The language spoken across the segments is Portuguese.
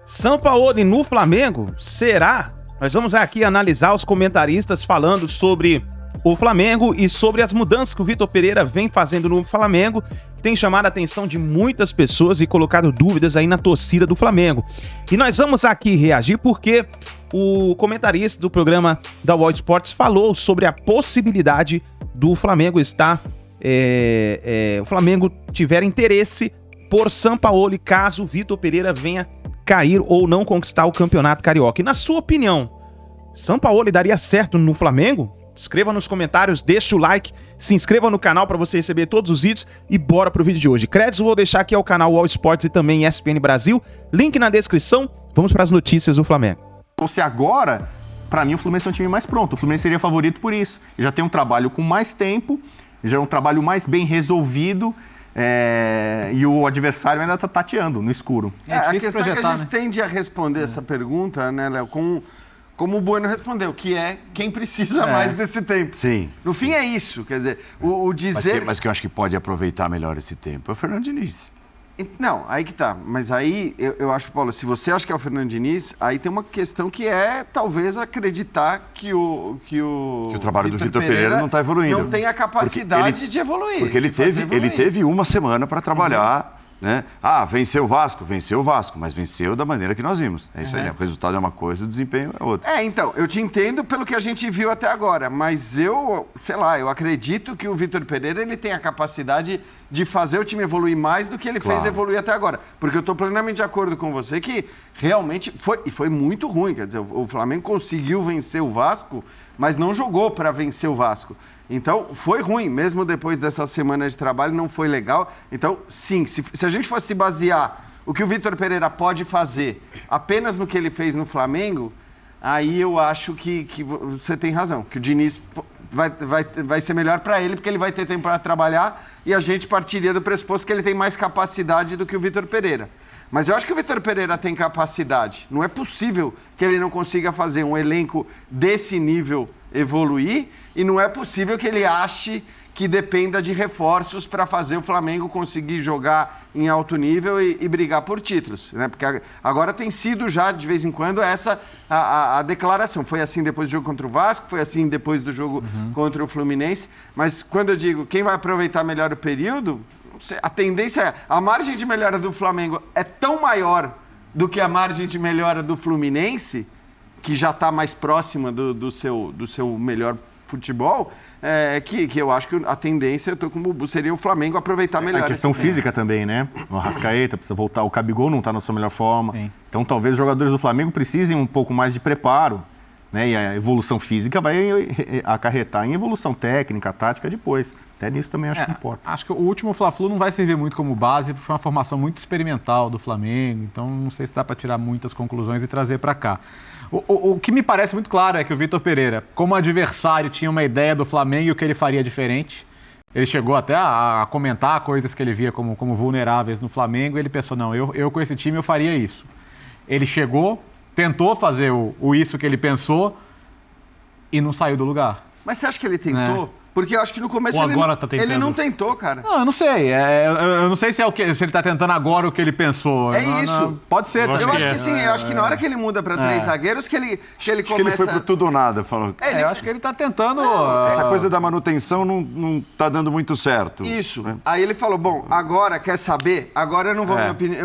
Sampaoli no Flamengo? Será? Nós vamos aqui analisar os comentaristas falando sobre o Flamengo e sobre as mudanças que o Vitor Pereira vem fazendo no Flamengo, que tem chamado a atenção de muitas pessoas e colocado dúvidas aí na torcida do Flamengo. E nós vamos aqui reagir porque o comentarista do programa da Wall Sports falou sobre a possibilidade do Flamengo estar... o Flamengo tiver interesse por Sampaoli caso o Vitor Pereira venha cair ou não conquistar o Campeonato Carioca. E na sua opinião, Sampaoli daria certo no Flamengo? Escreva nos comentários, deixa o like, se inscreva no canal para você receber todos os vídeos e bora pro vídeo de hoje. Créditos eu vou deixar aqui ao canal Wall Sports e também ESPN Brasil, link na descrição. Vamos para as notícias do Flamengo. Ou se agora, para mim o Fluminense é um time mais pronto, o Fluminense seria favorito por isso. Já tem um trabalho com mais tempo, já é um trabalho mais bem resolvido. E o adversário ainda está tateando no escuro. A questão é que a gente tende a responder essa pergunta, né, Léo, como o Bueno respondeu, que é quem precisa mais desse tempo. Sim. No fim é isso, quer dizer, o dizer... Mas que eu acho que pode aproveitar melhor esse tempo é o Fernando Diniz. Não, aí que tá. Mas aí, eu acho, Paulo, se você acha que é o Fernando Diniz, aí tem uma questão que é, talvez, acreditar que o trabalho do Vitor Pereira não está evoluindo. Não tem a capacidade de evoluir. Porque ele teve uma semana para trabalhar, né? Venceu o Vasco, mas venceu da maneira que nós vimos. É isso aí, né? O resultado é uma coisa, o desempenho é outra. Então, eu te entendo pelo que a gente viu até agora, mas eu acredito que o Vitor Pereira ele tem a capacidade de fazer o time evoluir mais do que ele fez evoluir até agora. Porque eu estou plenamente de acordo com você que realmente foi muito ruim. Quer dizer, o Flamengo conseguiu vencer o Vasco, mas não jogou para vencer o Vasco. Então, foi ruim, mesmo depois dessa semana de trabalho, não foi legal. Então, sim, se a gente fosse basear o que o Vitor Pereira pode fazer apenas no que ele fez no Flamengo, aí eu acho que você tem razão, que o Diniz vai ser melhor para ele, porque ele vai ter tempo para trabalhar e a gente partiria do pressuposto que ele tem mais capacidade do que o Vitor Pereira. Mas eu acho que o Vitor Pereira tem capacidade. Não é possível que ele não consiga fazer um elenco desse nível evoluir e não é possível que ele ache que dependa de reforços para fazer o Flamengo conseguir jogar em alto nível e brigar por títulos, né? Porque agora tem sido já, de vez em quando, essa a declaração. Foi assim depois do jogo contra o Vasco, foi assim depois do jogo contra o Fluminense, mas quando eu digo quem vai aproveitar melhor o período, a tendência é, a margem de melhora do Flamengo é tão maior do que a margem de melhora do Fluminense, que já está mais próxima do seu melhor futebol, que eu acho que a tendência, eu tô com o Bubu, seria o Flamengo aproveitar melhor. A questão física também, né? O Arrascaeta precisa voltar, o Gabigol não está na sua melhor forma. Sim. Então talvez os jogadores do Flamengo precisem um pouco mais de preparo, né? E a evolução física vai acarretar em evolução técnica, tática depois. Até nisso também acho que importa. Acho que o último Fla-Flu não vai servir muito como base, porque foi uma formação muito experimental do Flamengo, então não sei se dá para tirar muitas conclusões e trazer para cá. O que me parece muito claro é que o Vitor Pereira, como adversário, tinha uma ideia do Flamengo e o que ele faria diferente. Ele chegou até a comentar coisas que ele via como vulneráveis no Flamengo e ele pensou, não, eu com esse time eu faria isso. Ele chegou, tentou fazer o isso que ele pensou e não saiu do lugar. Mas você acha que ele tentou? Porque eu acho que no começo ele não tentou, cara. Não, eu não sei. Eu não sei se ele tá tentando agora o que ele pensou. Isso. Pode ser. Eu acho que sim. Eu acho que na hora que ele muda para 3 zagueiros, que ele começa... Que ele foi pro tudo ou nada, falou. Eu acho que ele tá tentando... Essa coisa da manutenção não tá dando muito certo. Isso. Aí ele falou, bom, agora, quer saber? Agora eu não vou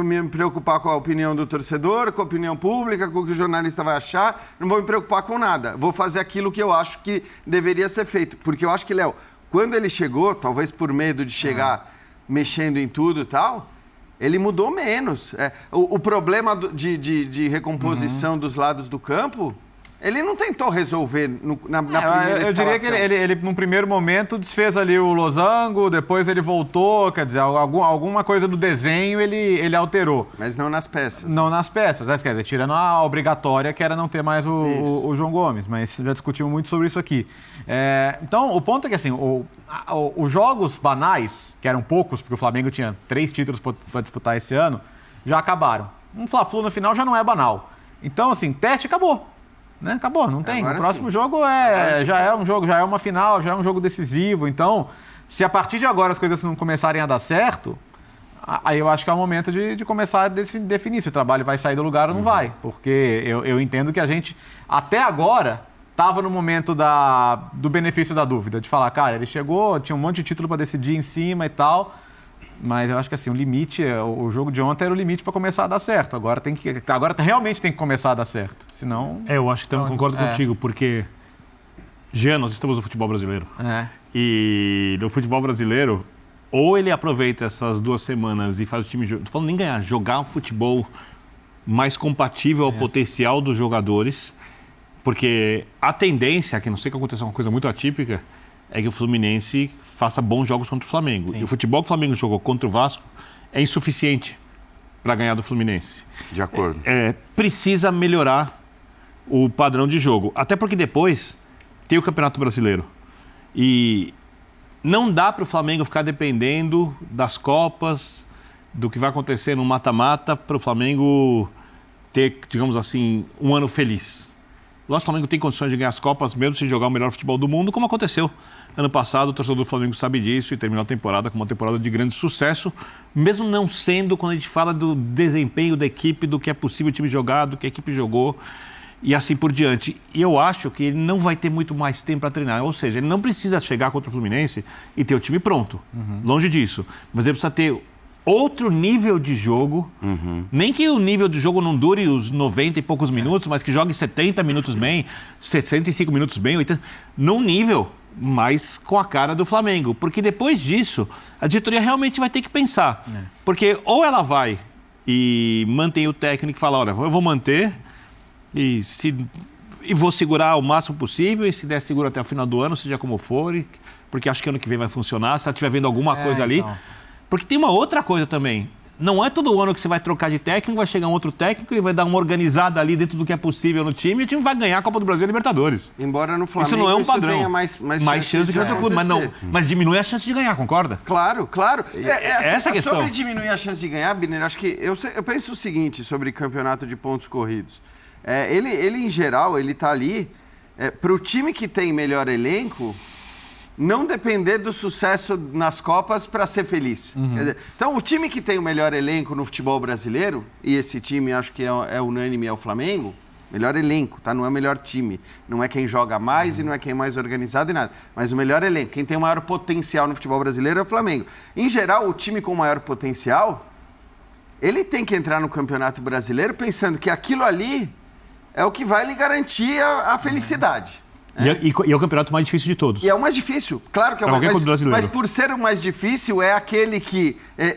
me preocupar com a opinião do torcedor, com a opinião pública, com o que o jornalista vai achar. Não vou me preocupar com nada. Vou fazer aquilo que eu acho que deveria ser feito. Porque eu acho que, Léo, quando ele chegou, talvez por medo de chegar mexendo em tudo e tal, ele mudou menos. O problema de recomposição dos lados do campo, ele não tentou resolver na primeira escalação. Eu diria que ele, num primeiro momento, desfez ali o losango, depois ele voltou, quer dizer, alguma coisa do desenho ele alterou. Mas não nas peças. Não nas peças, quer dizer, tirando a obrigatória, que era não ter mais o João Gomes, mas já discutimos muito sobre isso aqui. Então, o ponto é que, assim, os jogos banais, que eram poucos, porque o Flamengo tinha 3 títulos para disputar esse ano, já acabaram. Um Fla-Flu no final já não é banal. Então, assim, teste acabou. Né? Acabou, não tem. Agora o próximo jogo já é um jogo, já é uma final, já é um jogo decisivo. Então, se a partir de agora as coisas não começarem a dar certo, aí eu acho que é o momento de começar a definir se o trabalho vai sair do lugar ou não vai. Porque eu entendo que a gente, até agora, estava no momento do benefício da dúvida, de falar, cara, ele chegou, tinha um monte de título para decidir em cima e tal, mas eu acho que assim, o limite, o jogo de ontem era o limite para começar a dar certo. Agora realmente tem que começar a dar certo, senão... Eu acho que concordo contigo, porque, Jean, nós estamos no futebol brasileiro. E no futebol brasileiro, ou ele aproveita essas 2 semanas e faz o time... Não tô falando nem ganhar, jogar um futebol mais compatível ao potencial dos jogadores, porque a tendência, que não sei que aconteça uma coisa muito atípica, é que o Fluminense faça bons jogos contra o Flamengo. Sim. E o futebol que o Flamengo jogou contra o Vasco é insuficiente para ganhar do Fluminense. De acordo. Precisa melhorar o padrão de jogo. Até porque depois tem o Campeonato Brasileiro. E não dá para o Flamengo ficar dependendo das Copas, do que vai acontecer no mata-mata, para o Flamengo ter, digamos assim, um ano feliz. Lógico que o Flamengo tem condições de ganhar as Copas, mesmo sem jogar o melhor futebol do mundo, como aconteceu ano passado. O torcedor do Flamengo sabe disso e terminou a temporada com uma temporada de grande sucesso, mesmo não sendo, quando a gente fala do desempenho da equipe, do que é possível o time jogar, do que a equipe jogou e assim por diante. E eu acho que ele não vai ter muito mais tempo para treinar, ou seja, ele não precisa chegar contra o Fluminense e ter o time pronto, longe disso, mas ele precisa ter outro nível de jogo, nem que o nível de jogo não dure os 90 e poucos minutos, mas que jogue 70 minutos bem, 65 minutos bem, 80, num nível mais com a cara do Flamengo. Porque depois disso, a diretoria realmente vai ter que pensar. Porque ou ela vai e mantém o técnico e fala, olha, eu vou manter e vou segurar o máximo possível, e se der seguro até o final do ano, seja como for, porque acho que ano que vem vai funcionar, se ela estiver vendo alguma coisa ali... Porque tem uma outra coisa também. Não é todo ano que você vai trocar de técnico, vai chegar um outro técnico e vai dar uma organizada ali dentro do que é possível no time e o time vai ganhar a Copa do Brasil e a Libertadores. Embora no Flamengo isso não é um padrão. Tenha mais chance de ganhar, mas diminui a chance de ganhar, concorda? Claro. Essa é a questão. Sobre diminuir a chance de ganhar, Biner, acho que eu penso o seguinte sobre campeonato de pontos corridos. Ele em geral, ele tá ali para o time que tem melhor elenco não depender do sucesso nas Copas para ser feliz. Quer dizer, então, o time que tem o melhor elenco no futebol brasileiro, e esse time acho que é unânime, é o Flamengo, melhor elenco, tá? Não é o melhor time. Não é quem joga mais e não é quem é mais organizado e nada. Mas o melhor elenco, quem tem o maior potencial no futebol brasileiro é o Flamengo. Em geral, o time com maior potencial, ele tem que entrar no Campeonato Brasileiro pensando que aquilo ali é o que vai lhe garantir a felicidade. E é o campeonato mais difícil de todos. E é o mais difícil, claro que é o mais difícil. Mas por ser o mais difícil, é aquele que,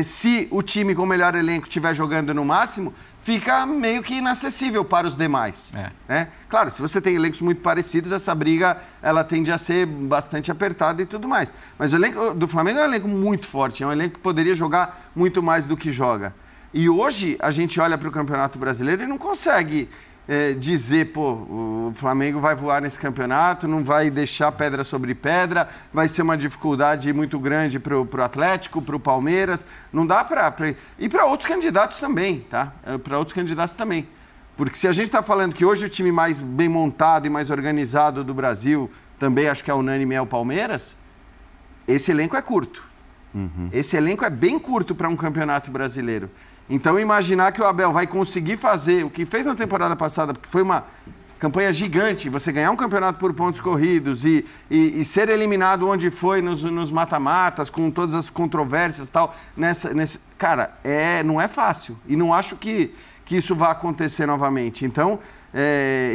se o time com o melhor elenco estiver jogando no máximo, fica meio que inacessível para os demais. Né? Claro, se você tem elencos muito parecidos, essa briga ela tende a ser bastante apertada e tudo mais. Mas o elenco do Flamengo é um elenco muito forte, é um elenco que poderia jogar muito mais do que joga. E hoje a gente olha para o Campeonato Brasileiro e não consegue... dizer, o Flamengo vai voar nesse campeonato, não vai deixar pedra sobre pedra, vai ser uma dificuldade muito grande para o Atlético, para o Palmeiras, não dá para... E para outros candidatos também, tá? Para outros candidatos também. Porque se a gente está falando que hoje o time mais bem montado e mais organizado do Brasil, também acho que é unânime, é o Palmeiras, esse elenco é curto. Esse elenco é bem curto para um campeonato brasileiro. Então, imaginar que o Abel vai conseguir fazer o que fez na temporada passada, porque foi uma campanha gigante, você ganhar um campeonato por pontos corridos e ser eliminado onde foi nos mata-matas, com todas as controvérsias e tal, cara, não é fácil. E não acho que isso vá acontecer novamente. Então,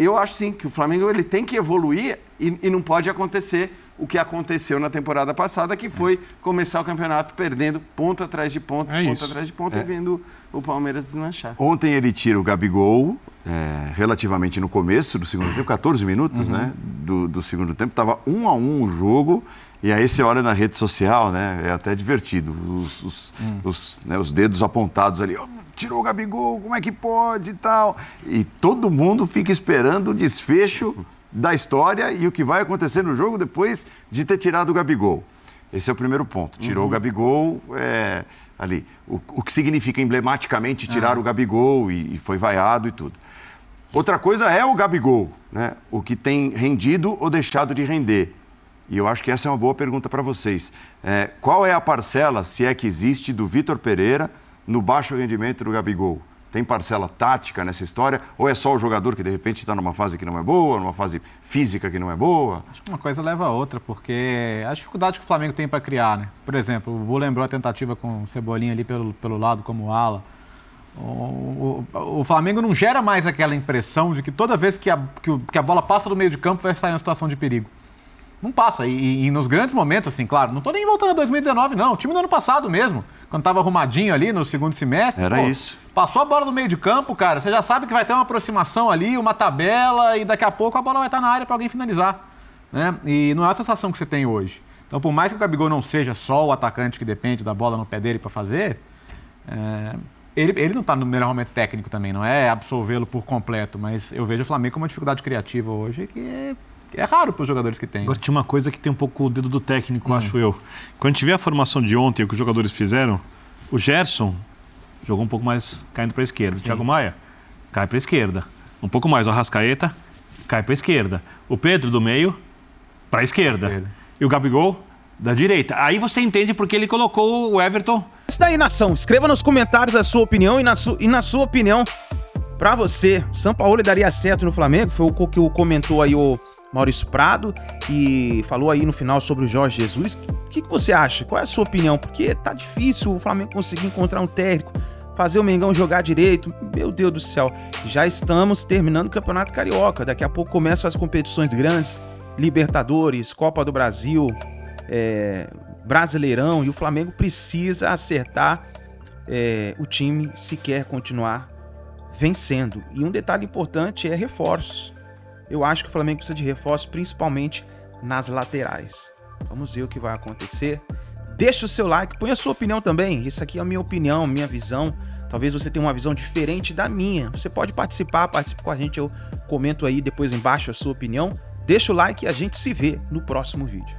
eu acho sim que o Flamengo ele tem que evoluir e não pode acontecer o que aconteceu na temporada passada, que foi começar o campeonato perdendo ponto atrás de ponto, atrás de ponto, e vendo o Palmeiras deslanchar. Ontem ele tira o Gabigol, relativamente no começo do segundo tempo, 14 minutos, né, do segundo tempo, estava 1-1 o jogo, e aí você olha na rede social, né, é até divertido, os dedos apontados ali, tirou o Gabigol, como é que pode e tal, e todo mundo fica esperando o desfecho da história e o que vai acontecer no jogo depois de ter tirado o Gabigol. Esse é o primeiro ponto. Tirou o Gabigol, ali. O que significa emblematicamente tirar o Gabigol e foi vaiado e tudo. Outra coisa é o Gabigol, né? O que tem rendido ou deixado de render. E eu acho que essa é uma boa pergunta para vocês. Qual é a parcela, se é que existe, do Vitor Pereira no baixo rendimento do Gabigol? Tem parcela tática nessa história? Ou é só o jogador que, de repente, está numa fase que não é boa, numa fase física que não é boa? Acho que uma coisa leva a outra, porque a dificuldade que o Flamengo tem para criar, né? Por exemplo, o Bu lembrou a tentativa com o Cebolinha ali pelo lado como ala. O Flamengo não gera mais aquela impressão de que toda vez que a bola passa do meio de campo vai sair uma situação de perigo. Não passa. E nos grandes momentos, assim, claro, não estou nem voltando a 2019, não. O time do ano passado mesmo, quando estava arrumadinho ali no segundo semestre. Era isso. Passou a bola do meio de campo, cara, você já sabe que vai ter uma aproximação ali, uma tabela, e daqui a pouco a bola vai estar na área para alguém finalizar. Né? E não é a sensação que você tem hoje. Então, por mais que o Gabigol não seja só o atacante que depende da bola no pé dele para fazer, ele não está no melhor momento técnico também, não é absolvê-lo por completo, mas eu vejo o Flamengo com uma dificuldade criativa hoje que é raro para os jogadores que tem. Agora, tinha uma coisa que tem um pouco o dedo do técnico, acho eu. Quando a gente vê a formação de ontem, o que os jogadores fizeram, o Gerson jogou um pouco mais caindo para a esquerda. O Thiago Maia cai para a esquerda. Um pouco mais o Arrascaeta cai para a esquerda. O Pedro do meio para a esquerda. E o Gabigol da direita. Aí você entende porque ele colocou o Everton. Isso daí, nação. Escreva nos comentários a sua opinião e na sua opinião, pra você, Sampaoli daria certo no Flamengo? Foi o que comentou aí o Maurício Prado e falou aí no final sobre o Jorge Jesus. O que você acha? Qual é a sua opinião? Porque tá difícil o Flamengo conseguir encontrar um técnico, fazer o Mengão jogar direito. Meu Deus do céu, já estamos terminando o Campeonato Carioca. Daqui a pouco começam as competições grandes, Libertadores, Copa do Brasil, Brasileirão, e o Flamengo precisa acertar o time se quer continuar vencendo. E um detalhe importante é reforços. Eu acho que o Flamengo precisa de reforços, principalmente nas laterais. Vamos ver o que vai acontecer. Deixa o seu like, põe a sua opinião também. Isso aqui é a minha opinião, minha visão. Talvez você tenha uma visão diferente da minha. Você pode participar, participe com a gente. Eu comento aí depois embaixo a sua opinião. Deixa o like e a gente se vê no próximo vídeo.